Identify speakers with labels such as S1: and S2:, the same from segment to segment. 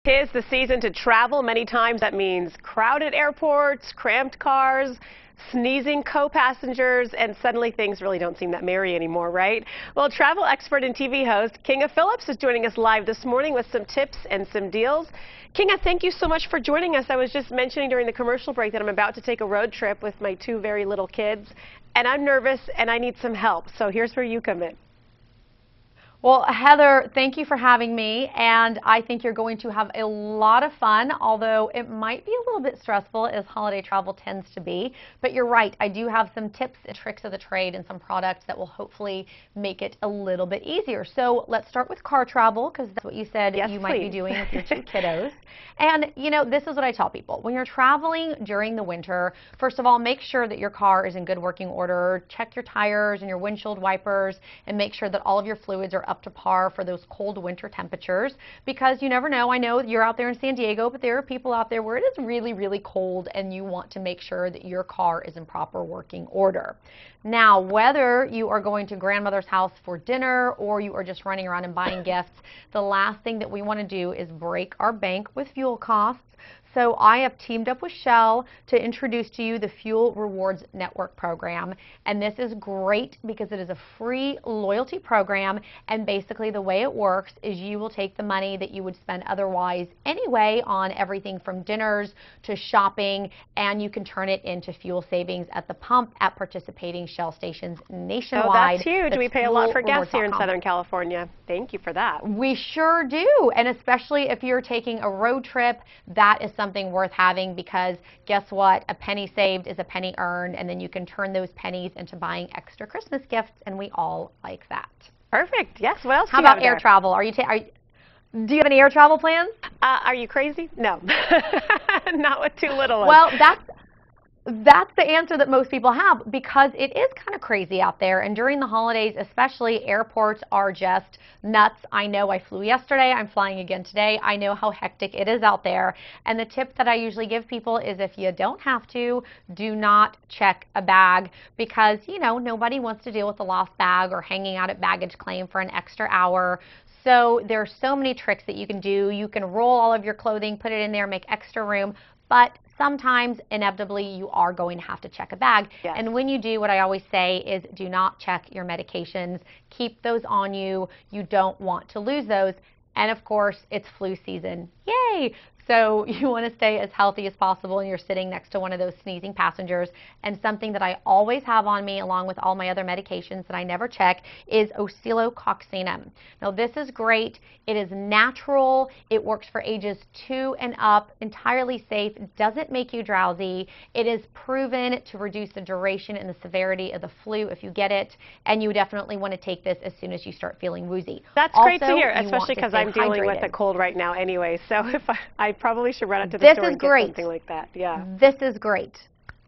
S1: 'Tis the season to travel. Many times that means crowded airports, cramped cars, sneezing co-passengers, and suddenly things really don't seem that merry anymore, right? Well, travel expert and TV host Kinga Phillips is joining us live this morning with some tips and some deals. Kinga, thank you so much for joining us. I was just mentioning during the commercial break that I'm about to take a road trip with my two very little kids, and I'm nervous and I need some help. So here's where you come in.
S2: Well, Heather, thank you for having me, and I think you're going to have a lot of fun, although it might be a little bit stressful as holiday travel tends to be. But you're right, I do have some tips and tricks of the trade and some products that will hopefully make it a little bit easier. So let's start with car travel, because that's what you said you might be doing with your two kiddos. And, you know, this is what I tell people. When you're traveling during the winter, first of all, make sure that your car is in good working order. Check your tires and your windshield wipers and make sure that all of your fluids are up to par for those cold winter temperatures, because you never know. I know you're out there in San Diego, but there are people out there where it is really, really cold and you want to make sure that your car is in proper working order. Now, whether you are going to grandmother's house for dinner or you are just running around and buying gifts, the last thing that we want to do is break our bank with fuel costs. So I have teamed up with Shell to introduce to you the Fuel Rewards Network program. And this is great because it is a free loyalty program. And basically the way it works is you will take the money that you would spend otherwise anyway on everything from dinners to shopping, and you can turn it into fuel savings at the pump at participating Shell stations nationwide.
S1: Oh, that's huge. We pay a lot for gas here in Southern California. Thank you for that.
S2: We sure do. And especially if you're taking a road trip, that is something worth having, because guess what? A penny saved is a penny earned, and then you can turn those pennies into buying extra Christmas gifts, and we all like that.
S1: Perfect. Yes. What else?
S2: How about air travel? Do you have any air travel plans?
S1: Are you crazy? No. Not with two little ones.
S2: Well, that's the answer that most people have, because it is kind of crazy out there, and during the holidays especially, airports are just nuts. I know I flew yesterday, I'm flying again today. I know how hectic it is out there, and the tip that I usually give people is if you don't have to, do not check a bag, because you know nobody wants to deal with a lost bag or hanging out at baggage claim for an extra hour. So there's so many tricks that you can do. You can roll all of your clothing, put it in there, make extra room, but sometimes, inevitably, you are going to have to check a bag.
S1: Yes.
S2: And when you do, what I always say is do not check your medications. Keep those on you. You don't want to lose those. And of course, it's flu season. Yay! So you want to stay as healthy as possible, and you're sitting next to one of those sneezing passengers. And something that I always have on me, along with all my other medications that I never check, is oscillococcinum. Now this is great. It is natural. It works for ages 2 and up, entirely safe. It doesn't make you drowsy. It is proven to reduce the duration and the severity of the flu if you get it. And you definitely want to take this as soon as you start feeling woozy.
S1: That's
S2: also
S1: great to hear, especially because I'm dealing with a cold right now anyway. So if I probably should run into the store and get something like that. Yeah.
S2: This is great.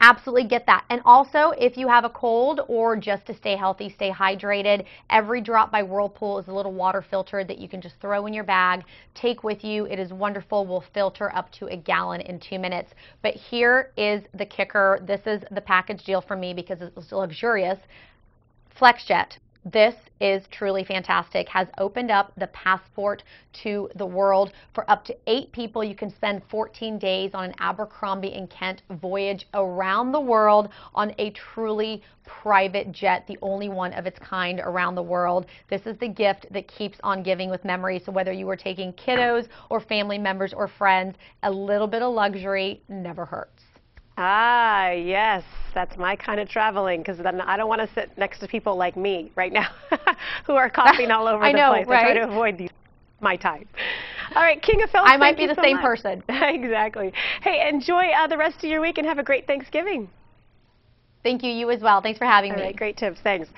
S2: Absolutely get that. And also, if you have a cold or just to stay healthy, stay hydrated, Every Drop by Whirlpool is a little water filter that you can just throw in your bag, take with you. It is wonderful. Will filter up to a gallon in 2 minutes. But here is the kicker. This is the package deal for me because it's luxurious. FlexJet. This is truly fantastic. Has opened up the passport to the world. For up to 8 people, you can spend 14 days on an Abercrombie & Kent voyage around the world on a truly private jet, the only one of its kind around the world. This is the gift that keeps on giving with memories. So whether you are taking kiddos or family members or friends, a little bit of luxury never hurts.
S1: Ah, yes, that's my kind of traveling, because then I don't want to sit next to people like me right now who are coughing all over the place.
S2: Right?
S1: I try to avoid my time. All right, Kinga Phillips,
S2: I might be the same person.
S1: Exactly. Hey, enjoy the rest of your week and have a great Thanksgiving.
S2: Thank you. You as well. Thanks for having me.
S1: All right, great tips. Thanks.